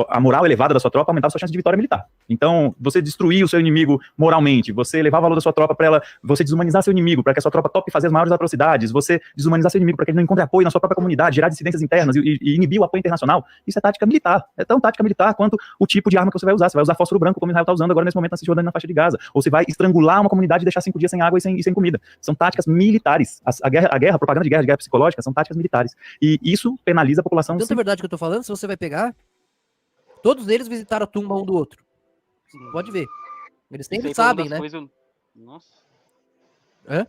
a moral elevada da sua tropa aumentava a sua chance de vitória militar. Então, você destruir o seu inimigo moralmente, você elevar o valor da sua tropa para ela, você desumanizar seu inimigo, para que a sua tropa tope fazer as maiores atrocidades, você desumanizar seu inimigo para que ele não encontre apoio na sua própria comunidade, gerar dissidências internas e inibir o apoio internacional, isso é tática militar. É tão tática militar quanto o tipo de arma que você vai usar. Você vai usar fósforo branco, como Israel está usando agora nesse momento na Cisjordânia, na faixa de Gaza. Ou você vai estrangular uma comunidade e deixar 5 dias sem água e sem comida. São táticas militares. A propaganda de guerra psicológica, são táticas militares. E isso penaliza a população. Tanta verdade que eu tô falando, se você vai pegar, todos eles visitaram a tumba um do outro. Pode ver. Eles sempre sabem, né? Nossa. Hã?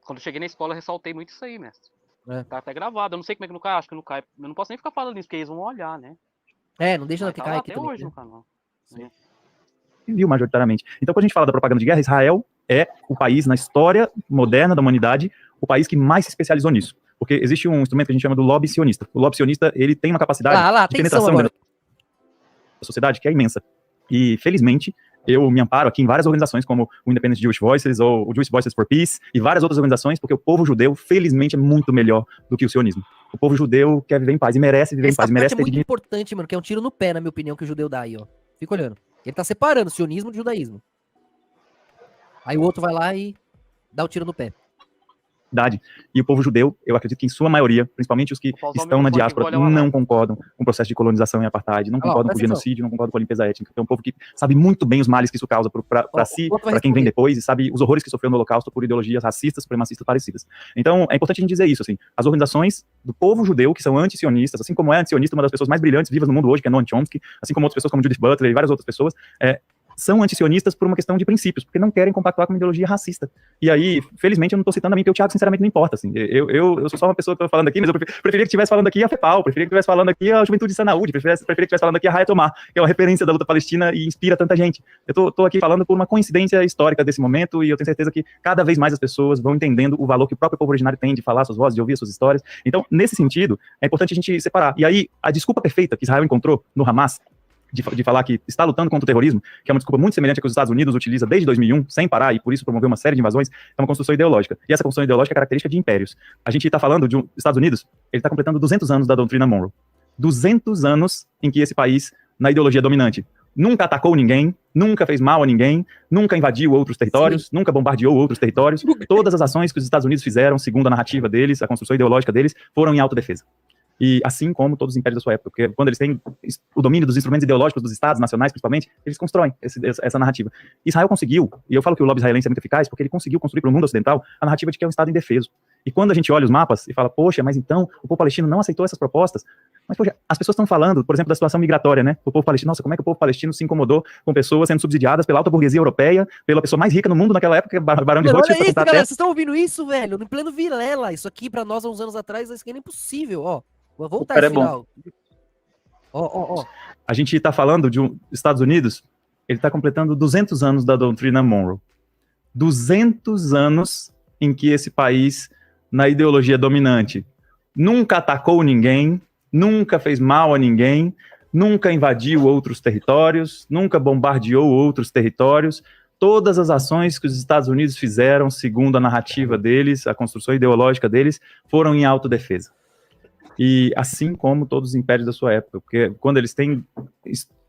Quando eu cheguei na escola, eu ressaltei muito isso aí, mestre. É. Tá até gravado. Eu não sei como é que não cai, acho que não cai. Eu não posso nem ficar falando isso, porque eles vão olhar, né? Não deixa ela que cair aqui até também, hoje né? no canal. Sim. Viu majoritariamente. Então, quando a gente fala da propaganda de guerra, Israel é o país na história moderna da humanidade, o país que mais se especializou nisso. Porque existe um instrumento que a gente chama do lobby sionista. O lobby sionista, ele tem uma capacidade de penetração da sociedade que é imensa. E, felizmente, eu me amparo aqui em várias organizações, como o Independent Jewish Voices, ou o Jewish Voices for Peace, e várias outras organizações, porque o povo judeu, felizmente, é muito melhor do que o sionismo. O povo judeu quer viver em paz, e merece viver em paz, merece ter muito importante, mano, que é um tiro no pé, na minha opinião, que o judeu dá aí, ó. Fica olhando. Ele tá separando o sionismo do judaísmo. Aí o outro vai lá e dá o tiro no pé. E o povo judeu, eu acredito que em sua maioria, principalmente os que estão na diáspora, não concordam com o processo de colonização e apartheid, não concordam com o genocídio, não concordam com a limpeza étnica. É um povo que sabe muito bem os males que isso causa para si, para quem vem depois, e sabe os horrores que sofreu no Holocausto por ideologias racistas, supremacistas parecidas. Então, é importante a gente dizer isso, assim, as organizações do povo judeu, que são anti-sionistas, assim como é anti-sionista uma das pessoas mais brilhantes vivas no mundo hoje, que é Noam Chomsky, assim como outras pessoas como Judith Butler e várias outras pessoas, são antisionistas por uma questão de princípios, porque não querem compactuar com uma ideologia racista. E aí, felizmente, eu não estou citando a mim, porque o Thiago, sinceramente, não importa. Assim. Eu sou só uma pessoa que estou falando aqui, mas eu preferia que estivesse falando aqui a FEPAL, preferia que estivesse falando aqui a Juventude de Sanaúde, preferia que estivesse falando aqui a Hayat Omar, que é uma referência da luta palestina e inspira tanta gente. Eu estou aqui falando por uma coincidência histórica desse momento, e eu tenho certeza que cada vez mais as pessoas vão entendendo o valor que o próprio povo originário tem de falar suas vozes, de ouvir suas histórias. Então, nesse sentido, é importante a gente separar. E aí, a desculpa perfeita que Israel encontrou no Hamas, de falar que está lutando contra o terrorismo, que é uma desculpa muito semelhante à que os Estados Unidos utiliza desde 2001, sem parar, e por isso promoveu uma série de invasões, é uma construção ideológica. E essa construção ideológica é característica de impérios. A gente está falando de Estados Unidos, ele está completando 200 anos da doutrina Monroe. 200 anos em que esse país, na ideologia dominante, nunca atacou ninguém, nunca fez mal a ninguém, nunca invadiu outros territórios, nunca bombardeou outros territórios. Todas as ações que os Estados Unidos fizeram, segundo a narrativa deles, a construção ideológica deles, foram em autodefesa. E assim como todos os impérios da sua época, porque quando eles têm o domínio dos instrumentos ideológicos dos estados nacionais, principalmente, eles constroem essa narrativa. Israel conseguiu, e eu falo que o lobby israelense é muito eficaz, porque ele conseguiu construir para o mundo ocidental a narrativa de que é um estado indefeso. E quando a gente olha os mapas e fala, poxa, mas então o povo palestino não aceitou essas propostas, mas poxa, as pessoas estão falando, por exemplo, da situação migratória, né? O povo palestino, nossa, como é que o povo palestino se incomodou com pessoas sendo subsidiadas pela alta burguesia europeia, pela pessoa mais rica no mundo naquela época, Barão de Rothschild, olha isso, galera, vocês estão ouvindo isso, velho? No pleno Vilela, isso aqui pra nós há uns anos atrás, isso aqui é impossível, ó. Vou voltar esse final. Ó. A gente está falando de Estados Unidos, ele está completando 200 anos da doutrina Monroe. 200 anos em que esse país, na ideologia dominante, nunca atacou ninguém, nunca fez mal a ninguém, nunca invadiu outros territórios, nunca bombardeou outros territórios. Todas as ações que os Estados Unidos fizeram, segundo a narrativa deles, a construção ideológica deles, foram em autodefesa. E assim como todos os impérios da sua época, porque quando eles têm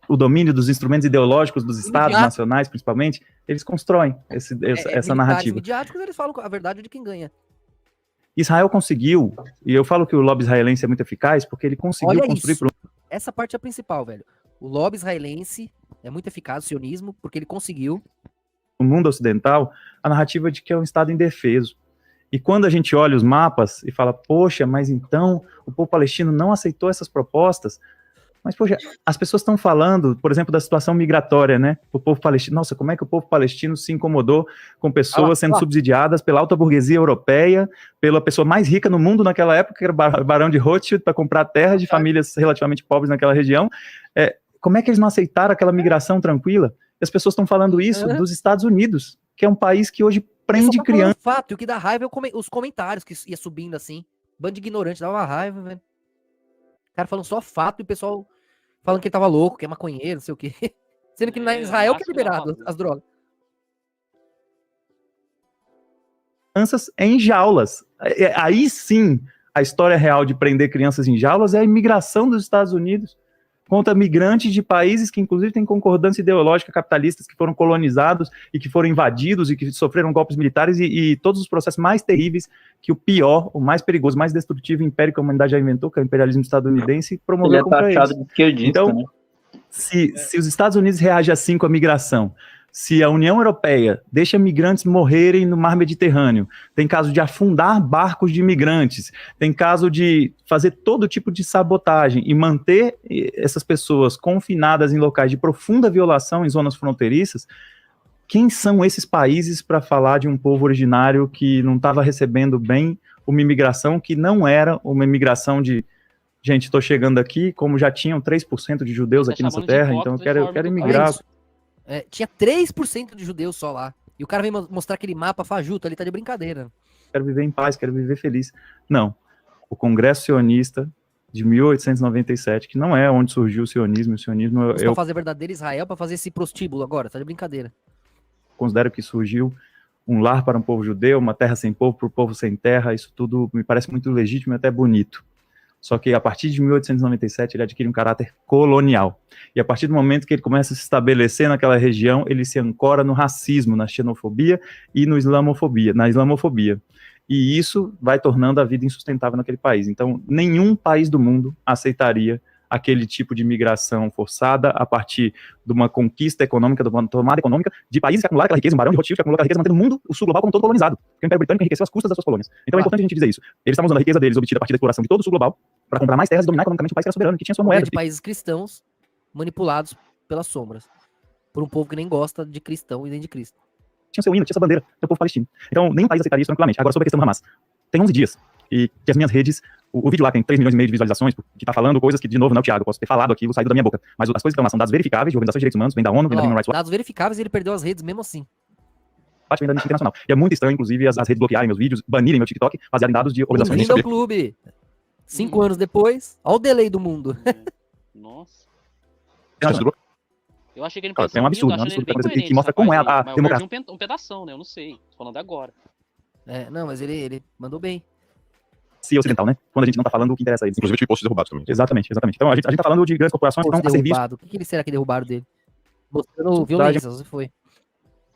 o domínio dos instrumentos ideológicos dos estados nacionais, principalmente, eles constroem essa narrativa. Midiáticos, eles falam a verdade de quem ganha. Israel conseguiu, e eu falo que o lobby israelense é muito eficaz, porque ele conseguiu construir... Essa parte é a principal, velho. O lobby israelense é muito eficaz, o sionismo, porque ele conseguiu... No mundo ocidental, a narrativa de que é um estado indefeso. E quando a gente olha os mapas e fala, poxa, mas então o povo palestino não aceitou essas propostas, mas, poxa, as pessoas estão falando, por exemplo, da situação migratória, né? O povo palestino, nossa, como é que o povo palestino se incomodou com pessoas sendo subsidiadas pela alta burguesia europeia, pela pessoa mais rica no mundo naquela época, que era o Barão de Rothschild, para comprar terras de famílias relativamente pobres naquela região. Como é que eles não aceitaram aquela migração tranquila? E as pessoas estão falando isso dos Estados Unidos, que é um país que hoje prende criança. Fato, e o que dá raiva é os comentários que ia subindo assim. Bando de ignorante, dava uma raiva, velho. O cara falando só fato e o pessoal falando que ele tava louco, que é maconheiro, não sei o quê. Sendo que na Israel que é liberado as drogas. Crianças em jaulas. Aí sim, a história real de prender crianças em jaulas é a imigração dos Estados Unidos. contra migrantes de países que, inclusive, têm concordância ideológica capitalistas, que foram colonizados e que foram invadidos e que sofreram golpes militares e todos os processos mais terríveis que o pior, o mais perigoso, o mais destrutivo império que a humanidade já inventou, que é o imperialismo estadunidense, promoveu contra eles. Então, né? se os Estados Unidos reagem assim com a migração, se a União Europeia deixa migrantes morrerem no mar Mediterrâneo, tem caso de afundar barcos de imigrantes, tem caso de fazer todo tipo de sabotagem e manter essas pessoas confinadas em locais de profunda violação em zonas fronteiriças, quem são esses países para falar de um povo originário que não estava recebendo bem uma imigração que não era uma imigração de gente, estou chegando aqui, como já tinham 3% de judeus aqui nessa terra, então eu quero imigrar. Tinha 3% de judeus só lá. E o cara vem mostrar aquele mapa fajuto ali, tá de brincadeira. Quero viver em paz, quero viver feliz. Não. O Congresso Sionista de 1897, que não é onde surgiu o sionismo. O sionismo pra fazer verdadeiro Israel, para fazer esse prostíbulo agora, tá de brincadeira. Considero que surgiu um lar para um povo judeu, uma terra sem povo para o povo sem terra. Isso tudo me parece muito legítimo e até bonito. Só que a partir de 1897 ele adquire um caráter colonial. E a partir do momento que ele começa a se estabelecer naquela região, ele se ancora no racismo, na xenofobia e na islamofobia. E isso vai tornando a vida insustentável naquele país. Então, nenhum país do mundo aceitaria aquele tipo de migração forçada a partir de uma conquista econômica, de uma tomada econômica de países que acumularam aquela riqueza, um barão de Rothschild que acumulou aquela riqueza, mantendo o mundo, o sul global, como todo colonizado. Porque o Império Britânico enriqueceu às custas das suas colônias. Então é importante a gente dizer isso. Eles estavam usando a riqueza deles, obtida a partir da exploração de todo o sul global, para comprar mais terras e dominar economicamente o país que era soberano, que tinha sua moeda. De países cristãos manipulados pelas sombras. Por um povo que nem gosta de cristão e nem de Cristo. Tinha seu hino, tinha sua bandeira, tinha o povo palestino. Então, nenhum país aceitaria isso tranquilamente. Agora, sobre a questão do Hamas. Tem 11 dias, e que as minhas redes, o vídeo lá tem 3 milhões e meio de visualizações, que tá falando coisas que, de novo, não é o Thiago, eu posso ter falado aqui, vou sair da minha boca. Mas as coisas que estão lá são dados verificáveis de organizações de direitos humanos, vem da ONU, vem da Human Rights Watch. Dados verificáveis e ele perdeu as redes mesmo assim. Vem da Amnistia Internacional. E é muito estranho, inclusive, as redes bloquearem meus vídeos, banirem meu TikTok, baseado em dados de organizações de clube. 5 anos depois, olha o delay do mundo. Nossa. Eu achei que ele é um absurdo, que mostra como é a democracia. Um pedação, né? Eu não sei. Tô falando agora. Não, mas ele mandou bem. Ocidental, né? Quando a gente não tá falando o que interessa a eles. Inclusive, postos derrubados também. Exatamente. Então, a gente tá falando de grandes corporações que estão a serviço. O que será que derrubaram dele? Mostrando violência, você foi.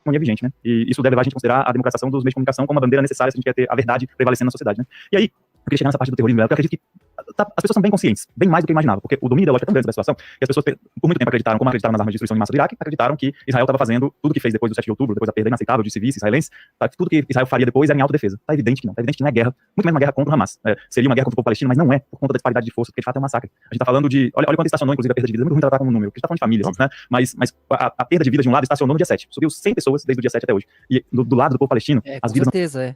É vigente, né? E isso deve levar a gente a considerar a democratização dos meios de comunicação como uma bandeira necessária se a gente quer ter a verdade prevalecendo na sociedade, né? E aí, eu queria chegar nessa parte do terrorismo, porque eu acredito que as pessoas são bem conscientes, bem mais do que eu imaginava, porque o domínio ideológico é tão grande dessa situação, que as pessoas, por muito tempo, acreditaram, como acreditaram nas armas de destruição em massa do Iraque, acreditaram que Israel estava fazendo tudo que fez depois do 7 de outubro, depois da perda inaceitável de civis israelenses, tudo que Israel faria depois era em autodefesa. Tá evidente que não. Tá evidente que não é guerra, muito menos uma guerra contra o Hamas. Seria uma guerra contra o povo palestino, mas não é por conta da disparidade de força, porque de fato é um massacre. A gente tá falando de. Olha quanto estacionou, inclusive, a perda de vidas. É muito ruim tratar como um número, porque a gente tá falando de famílias, né? Mas a perda de vidas de um lado estacionou no dia 7. Subiu 100 pessoas desde o dia 7 até hoje. E do lado do povo palestino, as vidas. Com certeza,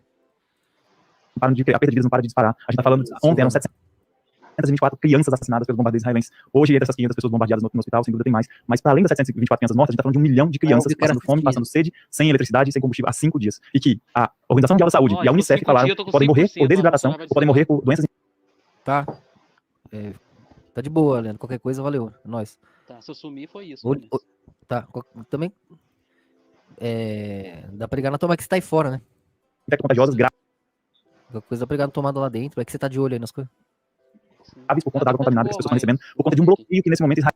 não param de, a perda de vidas não para de disparar. A gente tá falando. Ontem eram 724 crianças assassinadas pelos bombardeios israelenses. Hoje, entre essas 500 pessoas bombardeadas no hospital, sem dúvida tem mais. Mas para além das 724 crianças mortas, a gente tá falando de 1 milhão de crianças passando fome, passando sede, sem eletricidade e sem combustível há 5 dias. E que a Organização Mundial da Saúde e a Unicef falaram que podem morrer por desidratação, ou podem morrer por doenças. Tá. Tá de boa, Leandro. Qualquer coisa, valeu. É nóis. Tá, se eu sumir, foi isso. Tá. Também. Dá pra ligar na tomada que você tá aí fora, né? Contagiosas graves. Qualquer coisa dá pra ligar na tomada lá dentro. É que você tá de olho aí nas coisas. Por conta da água contaminada que as pessoas estão recebendo, por conta de um bloqueio que nesse momento Israel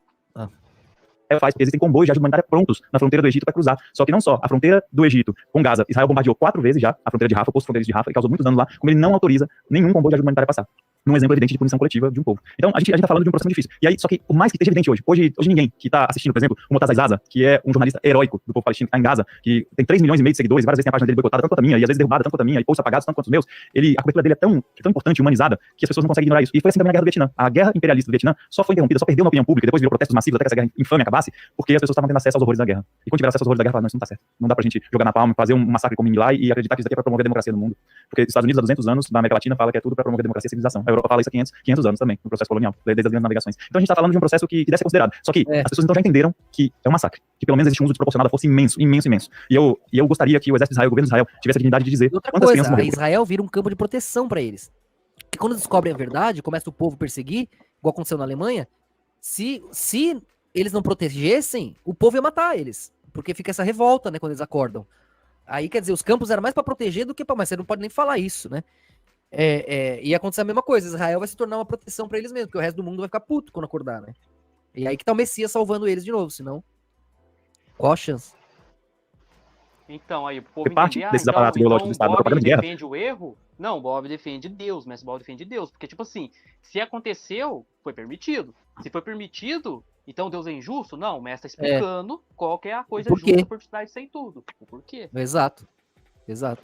faz, porque existem comboios de ajuda humanitária prontos na fronteira do Egito para cruzar. Só que não só a fronteira do Egito com Gaza, Israel bombardeou 4 vezes já a fronteira de Rafah, o posto fronteiriço de Rafah, e causou muitos danos lá, como ele não autoriza nenhum comboio de ajuda humanitária a passar. Num exemplo evidente de punição coletiva de um povo. Então, a gente tá falando de um processo muito difícil. E aí, só que, por mais que esteja evidente hoje ninguém que tá assistindo, por exemplo, o Motaz Zaza, que é um jornalista heróico do povo palestino que tá em Gaza, que tem 3 milhões e meio de seguidores, várias vezes tem a página dele boicotada, tanto quanto a minha, e às vezes derrubada, tanto quanto a minha, e posts apagados, tanto quanto os meus, a cobertura dele é tão importante, humanizada, que as pessoas não conseguem ignorar isso. E foi assim também na Guerra do Vietnã. A guerra imperialista do Vietnã só foi interrompida, só perdeu na opinião pública, depois virou protestos massivos até que essa guerra infame acabasse, porque as pessoas estavam tendo acesso aos horrores da guerra. E quando tiver acesso aos horrores da guerra, não, isso não tá certo. Não dá pra gente jogar na palma, fazer um massacre como em Milai e acreditar que isso aqui é pra promover a democracia no mundo. Porque os Estados Unidos há 200 anos, na América Latina, fala que é tudo pra promover a democracia e a civilização. A Europa fala isso há 500 anos também, no processo colonial, desde as grandes navegações. Então a gente tá falando de um processo que deve ser considerado. Só que as pessoas então já entenderam que é um massacre, que pelo menos existe um uso desproporcionado da força imenso. E eu gostaria que o exército de Israel, o governo de Israel, tivesse a dignidade de dizer quantas crianças morreram. Israel vira um campo de proteção pra eles. Porque quando descobrem a verdade, começa o povo perseguir, igual aconteceu na Alemanha, se eles não protegessem, o povo ia matar eles. Porque fica essa revolta, né, quando eles acordam. Aí, quer dizer, os campos eram mais pra proteger do que pra... Mas você não pode nem falar isso, né? Ia acontecer a mesma coisa. Israel vai se tornar uma proteção pra eles mesmos, porque o resto do mundo vai ficar puto quando acordar, né? E aí que tá o Messias salvando eles de novo, senão... Qual a chance? Então, aí o povo Porque parte entender, desses aparatos ideológicos do Estado, da Bob propaganda de guerra. defende o erro? Não, Bob defende Deus, mas Bob defende Deus. Porque, tipo assim, se aconteceu, foi permitido. Se foi permitido, então Deus é injusto? Não, o mestre tá explicando qual que é a coisa Por quê? justa por trás disso aí tudo. O porquê. Exato. Exato.